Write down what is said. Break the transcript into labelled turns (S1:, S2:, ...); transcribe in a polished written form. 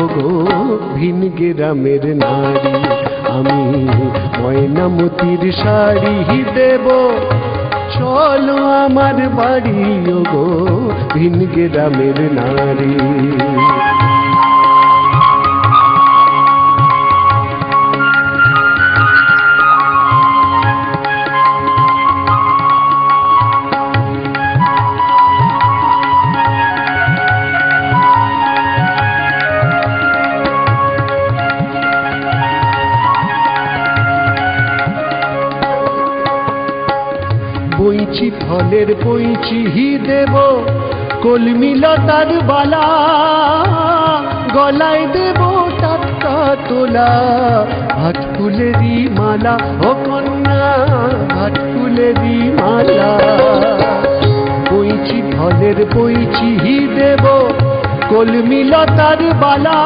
S1: ওগো ভিন গ্রামের নারী, আমি ময়নামতির শাড়ি দেব, চলো আমার বাড়ি ওগো ভিন গ্রামের নারী। বইচি ফলের বইচি দেব, কলমি লতার বালা, গলায় দেব টাটকা তোলা, ভাট ফুলেরই মালা ও কন্যা, ভাট ফুলেরই মালা। বইচি ফলের বইচি দেব, কলমি লতার বালা,